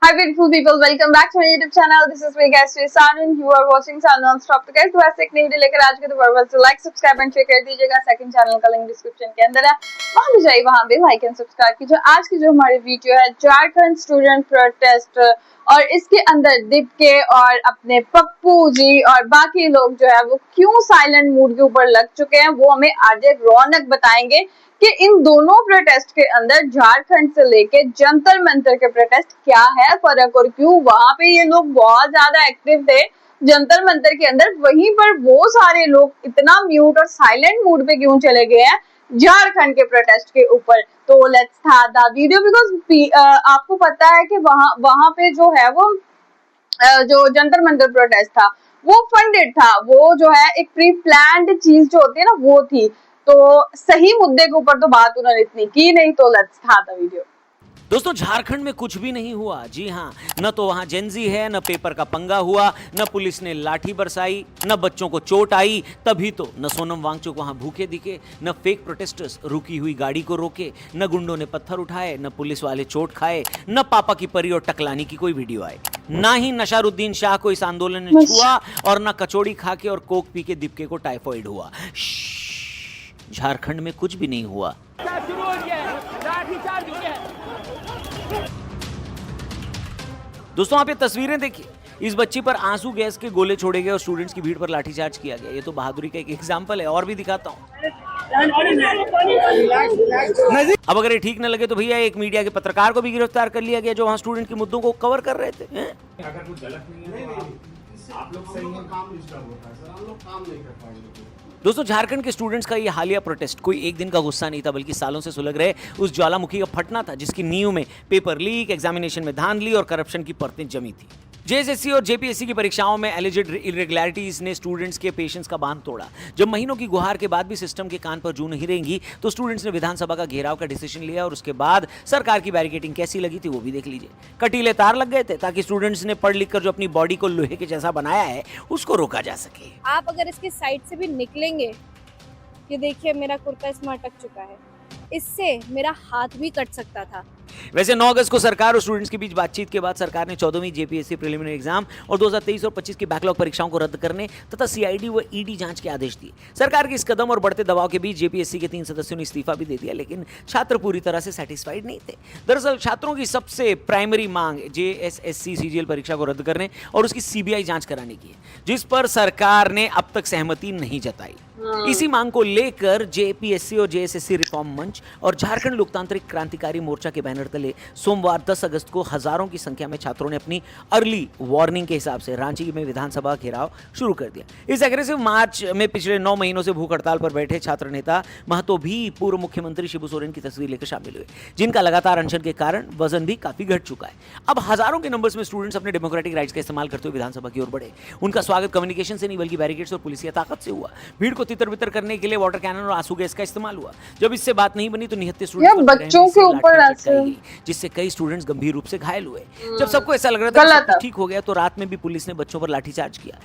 Hi beautiful people, welcome back to my YouTube channel. This is my guest Sanun. You are watching Sanun Non-Stop. तो guys, वैसे एक नई video लेकर आज के तो वर्बल से लाइक सब्सक्राइब एंड शेयर कर दीजिएगा। सेकंड चैनल का लिंक डिस्क्रिप्शन के अंदर है, वहां भी जाइए, वहां भी लाइक एंड सब्सक्राइब कीजिए। आज की जो हमारी वीडियो है झारखंड स्टूडेंट प्रोटेस्ट, और इसके अंदर दीप के और अपने पप्पू जी और बाकी लोग जो है वो क्यों साइलेंट मूड के ऊपर लग चुके हैं, वो हमें आरजे रौनक बताएंगे कि इन दोनों प्रोटेस्ट के अंदर झारखंड से लेके जंतर मंतर के प्रोटेस्ट क्या है फर्क, और क्यों वहां पे ये लोग बहुत ज्यादा एक्टिव थे जंतर मंतर के अंदर, वहीं पर वो सारे लोग इतना म्यूट और साइलेंट मूड पे क्यों चले गए हैं झारखंड के प्रोटेस्ट के ऊपर। तो let's start the video. Because आपको पता है कि वहां पे जो है वो जो जंतर मंतर प्रोटेस्ट था वो फंडेड था, वो जो है एक प्री प्लान्ड चीज जो होती है ना वो थी, तो सही मुद्दे के ऊपर तो बात उन्होंने इतनी की नहीं। तो लेट्स स्टार्ट द वीडियो। दोस्तों, झारखंड में कुछ भी नहीं हुआ। जी हाँ, न तो वहां जेंजी है, न पेपर का पंगा हुआ, न पुलिस ने लाठी बरसाई, न बच्चों को चोट आई। तभी तो न सोनम वांगचुक वहां भूखे दिखे, न फेक प्रोटेस्टर्स रुकी हुई गाड़ी को रोके, न गुंडों ने पत्थर उठाए, न पुलिस वाले चोट खाए, न पापा की परी और टकलानी की कोई वीडियो आए, ना ही नशारुद्दीन शाह को इस आंदोलन ने छुआ, और न कचौड़ी खा के और कोक पी के दीपके को टाइफॉइड हुआ। झारखंड में कुछ भी नहीं हुआ। दोस्तों, आप ये तस्वीरें देखिए। इस बच्ची पर आंसू गैस के गोले छोड़े गए और स्टूडेंट्स की भीड़ पर लाठीचार्ज किया गया। ये तो बहादुरी का एक एग्जाम्पल है, और भी दिखाता हूँ। अब अगर ये ठीक न लगे तो भैया, एक मीडिया के पत्रकार को भी गिरफ्तार कर लिया गया जो वहां स्टूडेंट के मुद्दों को कवर कर रहे थे। अगर कुछ गलत नहीं है तो आप लोग सही है, काम डिस्टर्ब होता है सर, हम लोग काम नहीं कर पाएंगे। दोस्तों, झारखंड के स्टूडेंट्स का ये हालिया प्रोटेस्ट कोई एक दिन का गुस्सा नहीं था, बल्कि सालों से सुलग रहे उस ज्वालामुखी का फटना था जिसकी नींव में पेपर लीक, एग्जामिनेशन में धांधली और करप्शन की परतें जमी थी। जेएसएससी और जेपीएससी की परीक्षाओं में एलिजेड इरेगुलरिटीज ने स्टूडेंट्स के पेशेंस का बांध तोड़ा। जब महीनों की गुहार के बाद भी सिस्टम के कान पर जू नहीं रहेंगी, तो स्टूडेंट्स ने विधानसभा का घेराव का डिसीजन लिया, और उसके बाद सरकार की बैरिकेडिंग कैसी लगी थी वो भी देख लीजिए। कटीले तार लग गए थे ताकि स्टूडेंट्स ने पढ़ लिख कर जो अपनी बॉडी को लोहे के जैसा बनाया है उसको रोका जा सके। आप अगर इसके साइड से भी निकलेंगे, ये देखिए मेरा कुर्ता इसमें अटक चुका है, इससे मेरा हाथ भी कट सकता था। वैसे 9 अगस्त को सरकार और स्टूडेंट्स के बीच बातचीत के बाद सरकार ने 14वीं जेपीएससी प्रीलिमिनरी एग्जाम और 2023 और 25 की बैकलॉग परीक्षाओं को रद्द करने तथा सीआईडी व ईडी जांच के आदेश दिए। सरकार के इस कदम और बढ़ते दबाव के बीच जेपीएससी के 3 सदस्यों ने इस्तीफा भी दे दिया, लेकिन छात्र पूरी तरह से सेटिस्फाइड नहीं थे। दरअसल छात्रों की सबसे प्राइमरी मांग जेएसएससी सीजीएल परीक्षा को रद्द करने और उसकी सीबीआई जांच कराने की है, जिस पर सरकार ने अब तक सहमति नहीं जताई। इसी मांग को लेकर जेपीएससी और जेएसएससी रिफॉर्म मंच और झारखंड लोकतांत्रिक क्रांतिकारी मोर्चा के बैनर तले सोमवार 10 अगस्त को हजारों की संख्या में छात्रों ने अपनी अर्ली वार्निंग के हिसाब से रांची में विधानसभा घेराव शुरू कर दिया। इस एग्रेसिव मार्च में पिछले 9 महीनों से भूख हड़ताल पर बैठे छात्र नेता महतो भी पूर्व मुख्यमंत्री शिबू सोरेन की तस्वीर लेकर शामिल हुए, जिनका लगातार अनशन के कारण वजन भी काफी घट चुका है। अब हजारों के नंबर्स में स्टूडेंट्स अपने डेमोक्रेटिक राइट्स का इस्तेमाल करते हुए विधानसभा की ओर बढ़े। उनका स्वागत कम्युनिकेशन से नहीं बल्कि बैरिकेड्स और पुलिस की ताकत से हुआ। भीड़ को तितर बितर करने के लिए वाटर कैनन और आंसू गैस का इस्तेमाल हुआ। जब इससे बात नहीं बनी तो निहत्थे स्टूडेंट्स बच्चों के ऊपर जिससे कई स्टूडेंट्स गंभीर रूप से घायल हुए। जब सबको ऐसा लग रहा था कि ठीक हो गया तो रात में भी पुलिस ने बच्चों पर लाठीचार्ज किया।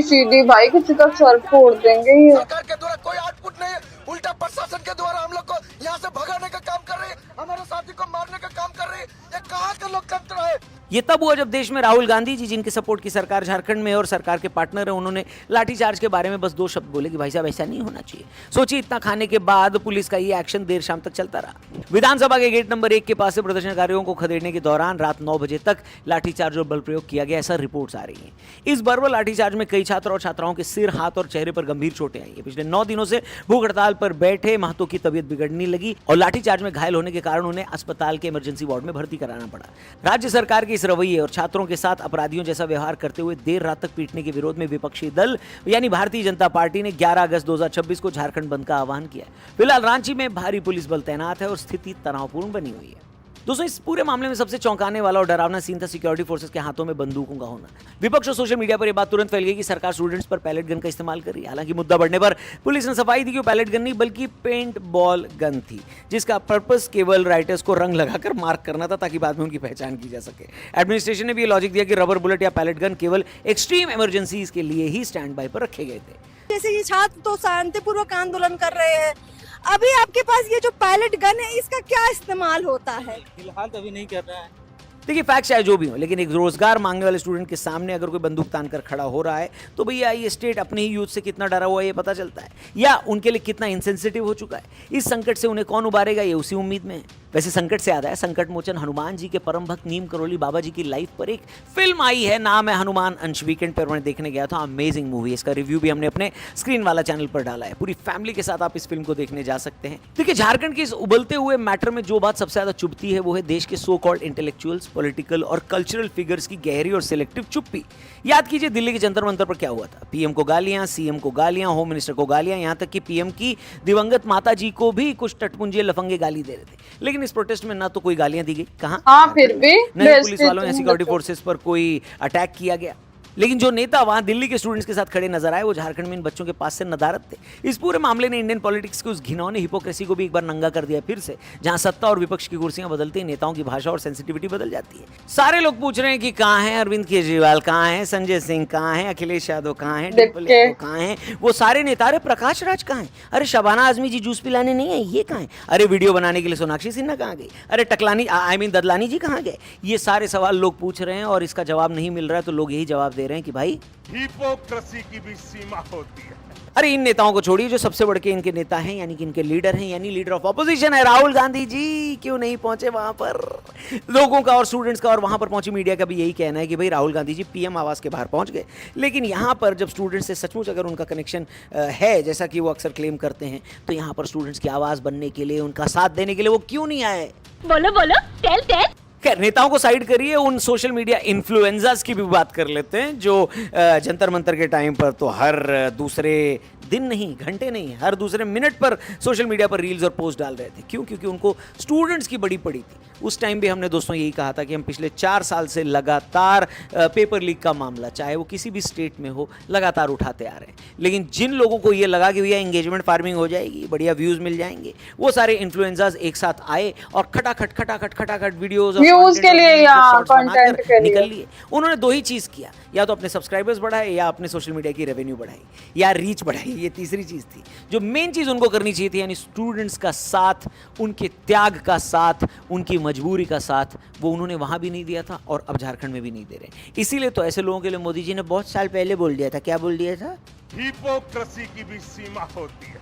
सीधी भाई किसी का सर फोड़ देंगे ये। सरकार के द्वारा कोई आउटपुट नहीं है, उल्टा प्रशासन के द्वारा हम लोग को यहाँ से भगाने का काम कर रहे हैं, हमारे साथी को मारने का काम कर रहे हैं। ये कहाँ का लोकतंत्र है? ये तब हुआ जब देश में राहुल गांधी जी, जिनके सपोर्ट की सरकार झारखंड में और सरकार के पार्टनर है, उन्होंने लाठीचार्ज के बारे में बस 2 शब्द बोले कि भाई साहब ऐसा नहीं होना चाहिए। सोचिए, इतना खाने के बाद पुलिस का ये एक्शन देर शाम तक चलता रहा। विधानसभा के गेट नंबर 1 के पास से प्रदर्शनकारियों को खदेड़ने के दौरान रात 9 बजे तक लाठीचार्ज और बल प्रयोग किया गया, ऐसा रिपोर्ट्स आ रही है। इस बर्बर लाठीचार्ज में कई छात्र और छात्राओं के सिर, हाथ और चेहरे पर गंभीर चोटें आई है। पिछले 9 दिनों से भूख हड़ताल पर बैठे महतो की तबीयत बिगड़ने लगी और लाठीचार्ज में घायल होने के कारण उन्हें अस्पताल के इमरजेंसी वार्ड में भर्ती कराना पड़ा। राज्य सरकार के इस रवैये और छात्रों के साथ अपराधियों जैसा व्यवहार करते हुए देर रात तक पीटने के विरोध में विपक्षी दल यानी भारतीय जनता पार्टी ने 11 अगस्त 2026 को झारखंड बंद का आह्वान किया है। फिलहाल रांची में भारी पुलिस बल तैनात है और स्थिति तनावपूर्ण बनी हुई है। दोस्तों, इस पूरे मामले में सबसे चौंकाने वाला और डरावना सीन था सिक्योरिटी फोर्सेस के हाथों में बंदूकों का होना। विपक्ष और सोशल मीडिया पर यह बात तुरंत फैल गई कि सरकार स्टूडेंट्स पर पैलेट गन का इस्तेमाल कर रही है। हालांकि मुद्दा बढ़ने पर पुलिस ने सफाई दी कि वो पैलेट गन नहीं बल्कि पेंट बॉल गन थी, जिसका पर्पस केवल राइटर्स को रंग लगाकर मार्क करना था ताकि बाद में उनकी पहचान की जा सके। एडमिनिस्ट्रेशन ने भी लॉजिक दिया कि रबर बुलेट या पैलेट गन केवल एक्सट्रीम इमरजेंसीज के लिए ही स्टैंड बाय पर रखे गए थे। जैसे ये छात्र तो शांतिपूर्वक आंदोलन कर रहे हैं, अभी आपके पास ये जो पैलेट गन है इसका क्या इस्तेमाल होता है? फिलहाल तो अभी नहीं कर रहा है। देखिए फैक्ट चाहे जो भी हो, लेकिन एक रोजगार मांगने वाले स्टूडेंट के सामने अगर कोई बंदूक तान कर खड़ा हो रहा है तो भैया ये स्टेट अपने ही यूथ से कितना डरा हुआ है ये पता चलता है, या उनके लिए कितना इंसेंसिटिव हो चुका है। इस संकट से उन्हें कौन उबारेगा ये उसी उम्मीद में है। वैसे संकट से याद है, संकट मोचन हनुमान जी के परम भक्त नीम करोली बाबा जी की लाइफ पर एक फिल्म आई है, नाम है हनुमान अंश। वीकेंड पर मैं देखने गया था, अमेजिंग मूवी। इसका रिव्यू भी हमने अपने स्क्रीन वाला चैनल पर डाला है। पूरी फैमिली के साथ आप इस फिल्म को देखने जा सकते हैं। देखिए झारखंड के इस उबलते हुए मैटर में जो बात सबसे ज्यादा चुभती है वो है देश के सो कॉल्ड इंटेलेक्चुअल्स, पॉलिटिकल और कल्चरल फिगर्स की गहरी और सिलेक्टिव चुप्पी। याद कीजिए दिल्ली के जंतर मंतर पर क्या हुआ था। पीएम को गालियां, सीएम को गालियां, होम मिनिस्टर को गालियां, यहां तक कि पीएम की दिवंगत माता जी को भी कुछ टटपुंजे लफंगे गाली दे रहे थे। लेकिन इस प्रोटेस्ट में ना तो कोई गालियां दी गई, कहां, हाँ फिर भी नहीं पुलिस वालों या सिक्योरिटी फोर्सेस पर कोई अटैक किया गया। लेकिन जो नेता वहां दिल्ली के स्टूडेंट्स के साथ खड़े नजर आए वो झारखंड में इन बच्चों के पास से नदारद थे। इस पूरे मामले ने इंडियन पॉलिटिक्स की उस घिनौनी हिपोक्रेसी को भी एक बार नंगा कर दिया फिर से, जहां सत्ता और विपक्ष की कुर्सियां बदलती हैं, नेताओं की भाषा और सेंसिटिविटी बदल जाती है। सारे लोग पूछ रहे हैं कि कहां है अरविंद केजरीवाल, कहां है संजय सिंह, कहां है अखिलेश यादव, कहां है डिम्पल यादव, कहां है वो सारे नेता। अरे प्रकाश राज कहां है? अरे शबाना आजमी जी जूस पिलाने नहीं है, ये कहां है? अरे वीडियो बनाने के लिए सोनाक्षी सिन्हा कहां गई? अरे टकलानी ददलानी जी कहां गए? ये सारे सवाल लोग पूछ रहे हैं और इसका जवाब नहीं मिल रहा है। तो लोग यही जवाब दे रहे हैं कि भाई हिपोक्रेसी की भी सीमा होती है। अरे इन नेताओं को छोड़िए, जो सबसे बढ़ के इनके नेता हैं, यानी कि इनके लीडर हैं, यानी लीडर ऑफ ऑपोजिशन है राहुल गांधी जी, क्यों नहीं पहुंचे वहां पर? लोगों का और स्टूडेंट्स का और वहां पर पहुंची मीडिया का भी यही कहना है कि भाई राहुल गांधी जी पीएम आवास के बाहर पहुंच गए। लेकिन यहां पर जब स्टूडेंट्स से सचमुच अगर उनका कनेक्शन है, जैसा कि वो अक्सर क्लेम करते हैं, तो यहां पर स्टूडेंट्स की आवाज बनने के लिए, उनका साथ देने के लिए वो क्यों नहीं आए? बोलो बोलो, टेल टेल। खैर नेताओं को साइड करिए, उन सोशल मीडिया इन्फ्लुएंसर्स की भी बात कर लेते हैं जो जंतर मंतर के टाइम पर तो हर दूसरे दिन नहीं, घंटे नहीं, हर दूसरे मिनट पर सोशल मीडिया पर रील्स और पोस्ट डाल रहे थे। क्यों? क्योंकि उनको स्टूडेंट्स की बड़ी पड़ी थी। उस टाइम भी हमने दोस्तों यही कहा था कि हम पिछले 4 साल से लगातार पेपर लीक का मामला, चाहे वो किसी भी स्टेट में हो, लगातार उठाते आ रहे हैं। लेकिन जिन लोगों को ये लगा कि भैया एंगेजमेंट फार्मिंग हो जाएगी, बढ़िया व्यूज मिल जाएंगे, वो सारे इन्फ्लुएंसर्स एक साथ आए और खटाखट वीडियोस व्यूज के लिए या कंटेंट के लिए निकल लिए। उन्होंने दो ही चीज किया, या तो अपने सब्सक्राइबर्स बढ़ाए या अपने सोशल मीडिया की रेवेन्यू बढ़ाई या रीच बढ़ाई। ये तीसरी चीज थी। जो मेन चीज उनको करनी चाहिए थी, यानी स्टूडेंट्स का साथ, उनके त्याग का साथ, उनकी मजबूरी का साथ, वो उन्होंने वहां भी नहीं दिया था और अब झारखंड में भी नहीं दे रहे। इसीलिए तो ऐसे लोगों के लिए मोदी जी ने बहुत साल पहले बोल दिया था। क्या बोल दिया था? हिपोक्रेसी की भी सीमा होती है।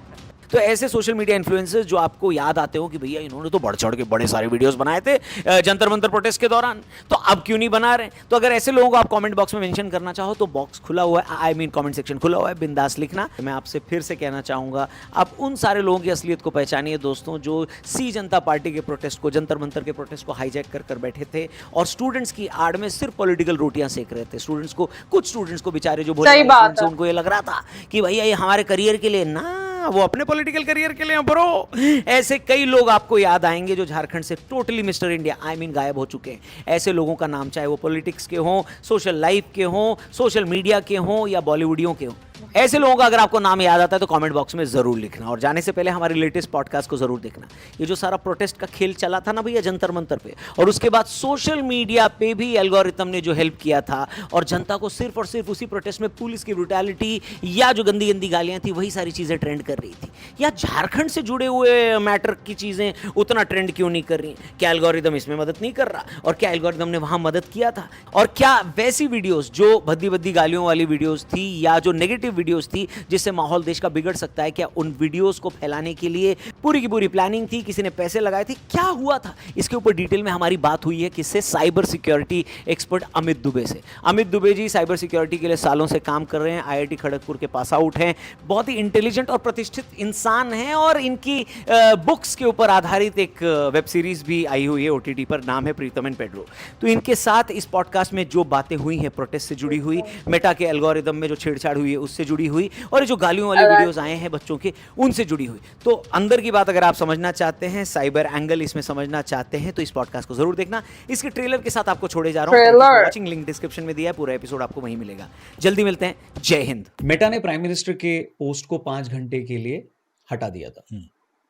तो ऐसे सोशल मीडिया इन्फ्लुएंसर्स जो आपको याद आते हो कि भैया इन्होंने तो बढ़ चढ़ के बड़े सारे वीडियोस बनाए थे जंतर मंतर प्रोटेस्ट के दौरान, तो अब क्यों नहीं बना रहे? तो अगर ऐसे लोगों को आप कमेंट बॉक्स में मेंशन करना चाहो तो बॉक्स खुला हुआ है, आई मीन कमेंट सेक्शन खुला हुआ है, बिंदास लिखना। मैं आपसे फिर से कहना चाहूंगा, आप उन सारे लोगों की असलियत को पहचानिए दोस्तों, जो सी जनता पार्टी के प्रोटेस्ट को, जंतर मंतर के प्रोटेस्ट को हाईजैक कर बैठे थे और स्टूडेंट्स की आड़ में सिर्फ पॉलिटिकल रोटियां सेक रहे थे। स्टूडेंट्स को, कुछ स्टूडेंट्स को बेचारे जो बोले, उनको ये लग रहा था कि भैया ये हमारे करियर के लिए ना, वो अपने पॉलिटिकल करियर के लिए ब्रो। ऐसे कई लोग आपको याद आएंगे जो झारखंड से totally mister India I mean गायब हो चुके हैं। ऐसे लोगों का नाम, चाहे वो पॉलिटिक्स के हों, सोशल लाइफ के हों, सोशल मीडिया के हों या बॉलीवुडियों के हों, ऐसे लोगों का अगर आपको नाम याद आता है तो कमेंट बॉक्स में जरूर लिखना। और जाने से पहले हमारे लेटेस्ट पॉडकास्ट को जरूर देखना। ये जो सारा प्रोटेस्ट का खेल चला था ना भैया जंतर मंतर पे, और उसके बाद सोशल मीडिया पे भी एल्गोरिथम ने जो हेल्प किया था और जनता को सिर्फ और सिर्फ उसी प्रोटेस्ट में पुलिस की ब्रुटैलिटी या जो गंदी गंदी गालियां थी वही सारी चीजें ट्रेंड कर रही थी। या झारखंड से जुड़े हुए मैटर की चीजें उतना ट्रेंड क्यों नहीं कर रही? क्या एल्गोरिथम इसमें मदद नहीं कर रहा? और क्या एल्गोरिथम ने वहां मदद किया था? और क्या वैसी वीडियोस जो भद्दी भद्दी गालियों वाली वीडियोस थी या जो नेगेटिव वीडियोस थी जिससे माहौल देश का बिगड़ सकता है, क्या उन वीडियोस को फैलाने के लिए पूरी की पूरी प्लानिंग थी? किसी ने पैसे लगाए थे? क्या हुआ था? इसके ऊपर डिटेल में हमारी बात हुई है किससे? Cyber security expert Amit Dubey से। अमित दुबे जी साइबर सिक्योरिटी के लिए सालों से काम कर रहे हैं, IIT खड़गपुर के पास आउट हैं, बहुत ही इंटेलिजेंट और प्रतिष्ठित इंसान हैं और इनकी बुक्स के ऊपर आधारित एक वेब सीरीज भी आई हुई है OTT पर, नाम है प्रीतम एंड पेड्रो। तो इनके साथ इस पॉडकास्ट में जो बातें हुई हैं प्रोटेस्ट से जुड़ी हुई, मेटा के एल्गोरिथम में जो छेड़छाड़ हुई है उससे जुड़ी हुई, और जो गालियों वाले वीडियोस आए हैं बच्चों के उनसे जुड़ी हुई, तो अंदर की बात अगर आप समझना चाहते हैं, साइबर एंगल इसमें समझना चाहते हैं, तो इस पॉडकास्ट को जरूर देखना। इसके ट्रेलर के साथ आपको छोड़े जा रहा हूं, वॉचिंग लिंक डिस्क्रिप्शन में दिया है, पूरा एपिसोड आपको वहीं मिलेगा। जल्दी मिलते हैं, जय हिंद। मेटा ने प्राइम मिनिस्टर के पोस्ट को 5 घंटे के लिए हटा दिया था।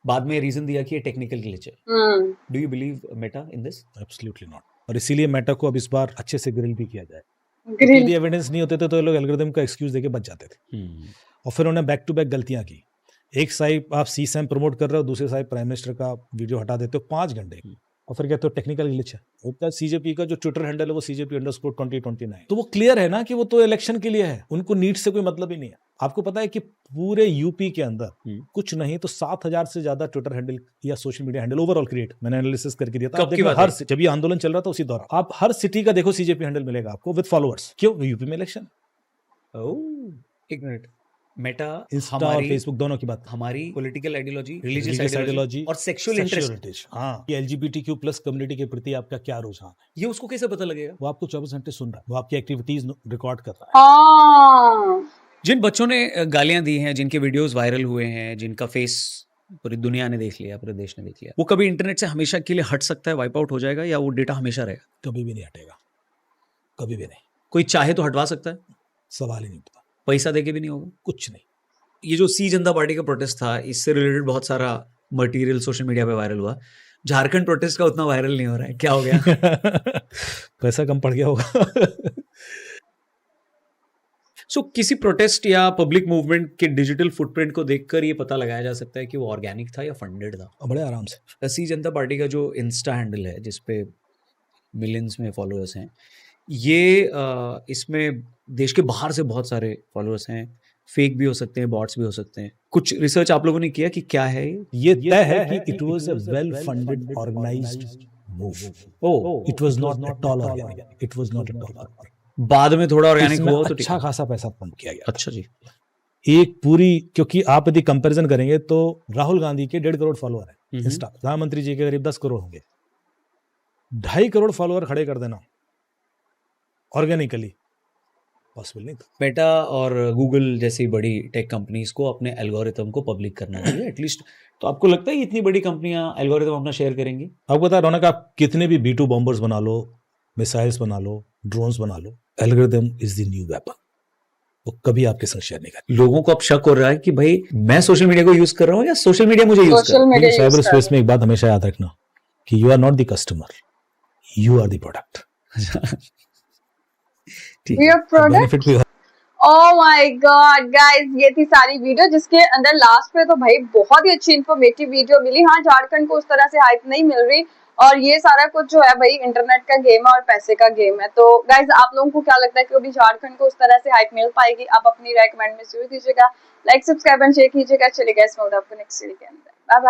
बाद में रीजन दिया कि ये टेक्निकल ग्लिच है। Do you believe Meta in this? Absolutely not. और इसीलिए मेटा को अब इस बार अच्छे से ग्रिल भी किया जाए। यदि एविडेंस नहीं होते थे तो ये लोग एल्गोरिथम का एक्सक्यूज देके बच जाते थे। और फिर उन्होंने बैक टू बैक गलतियां की। एक साइड आप CSAM प्रमोट कर रहे हो, दूसरे साइड प्राइम मिनिस्टर का वीडियो हटा देते हो 5 घंटे। और फिर कहते हो टेक्निकल ग्लिच है। होता है सीजेपी का जो ट्विटर हैंडल है वो CJP_2029, तो वो क्लियर है ना कि वो तो इलेक्शन के लिए है, उनको नीट से कोई मतलब ही नहीं है। आपको पता है कि पूरे यूपी के अंदर कुछ नहीं तो 7,000 से ज्यादा ट्विटर हैंडल या social media handle overall create, मैंने एनालिसिस करके दिया था। कब की बात हर है? जब ये आंदोलन चल रहा था उसी दौरान आप हर सिटी का देखो सीजेपी हैंडल मिलेगा आपको विद फॉलोअर्स। क्यों? यूपी में इलेक्शन, एक मिनट, मेटा इंस्टा और हमारी फेसबुक दोनों की बात, हमारी political ideology, religious religious ideology और सेक्सुअल इंटरेस्ट, हाँ, कि LGBTQ+ कम्युनिटी के प्रति आपका क्या रुझान है, ये उसको कैसे पता लगेगा? वो आपको 24 घंटे सुन रहा है, वो आपकी एक्टिविटीज रिकॉर्ड कर रहा है। हाँ जिन बच्चों ने गालियां दी हैं, जिनके वीडियोस वायरल हुए हैं, जिनका फेस पूरी दुनिया ने देख लिया, पूरे देश ने देख लिया, वो कभी इंटरनेट से हमेशा के लिए हट सकता है, वाइप आउट हो जाएगा, या वो डेटा हमेशा रहेगा? कभी भी नहीं हटेगा, कभी भी नहीं, कोई चाहे तो हटवा सकता है, सवाल ही नहीं उठता, पैसा देके भी नहीं होगा। कुछ नहीं। ये जो सी जनता पार्टी का प्रोटेस्ट था, इससे रिलेटेड बहुत सारा मटेरियल सोशल मीडिया पे वायरल हुआ। झारखंड प्रोटेस्ट का उतना वायरल नहीं हो रहा है, क्या हो गया? पैसा कम पड़ गया होगा। सो किसी प्रोटेस्ट या पब्लिक मूवमेंट के डिजिटल फुटप्रिंट को देखकर ये पता लगाया जा सकता है कि वो ऑर्गेनिक था या फंडेड था। बड़े आराम से। सी जनता पार्टी का जो इंस्टा हैंडल है, जिसपे मिलियंस में फॉलोअर्स हैं, ये इसमें देश के बाहर से बहुत सारे फॉलोअर्स हैं, फेक भी हो सकते हैं, बॉट्स भी हो सकते हैं। कुछ रिसर्च आप लोगों ने किया कि क्या है ये तय है कि it was a well funded organised move. Oh, it was not at all organic, it was not at all organic. बाद में थोड़ा ऑर्गेनिक हुआ तो अच्छा खासा पैसा पंप किया गया। अच्छा जी। एक पूरी, क्योंकि आप यदि कंपैरिजन करेंगे तो राहुल गांधी के 1.5 करोड़ फॉलोअर हैं इंस्टा, प्रधानमंत्री जी के करीब 10 करोड़ होंगे, 2.5 करोड़ फॉलोअर खड़े कर देना ऑर्गेनिकली पॉसिबल नहीं था। मेटा और गूगल जैसी बड़ी टेक कंपनीज को अपने एल्गोरिथम को पब्लिक करना चाहिए एटलीस्ट। तो आपको लगता है ये इतनी बड़ी कंपनियां एल्गोरिथम अपना शेयर करेंगी? आपको पता है रौनक, आप कितने भी B2 बॉम्बर्स बना लो, मिसाइल्स बना लो, ड्रोन्स बना लो, algorithm is the new weapon, वो कभी आपके संग शेयर नहीं करेगा। लोगों को अब शक हो रहा है कि भाई मैं सोशल मीडिया को यूज कर रहा हूँ या सोशल मीडिया मुझे यूज कर रहा है। साइबर स्पेस में एक बात हमेशा याद रखना कि you are not the customer, you are the product. Benefit भी Oh my God, guys, ये थी सारी वीडियो जिसके अंदर लास्ट पे तो भाई बहुत ही अच्छी इन्फॉर्मेटिव वीडियो मिली। हाँ, झारखंड को उस तरह से हाइप नहीं मिल रही और ये सारा कुछ जो है भाई इंटरनेट का गेम है और पैसे का गेम है। तो गाइज, आप लोगों को क्या लगता है कि अभी झारखंड को उस तरह से हाइप मिल पाएगी? आप अपनी राय कमेंट में जरूर दीजिएगा, लाइक सब्सक्राइब एंड शेयर कीजिएगा। चलिए गाइस, मिलते हैं आपको नेक्स्ट वीडियो के अंदर। Bye bye.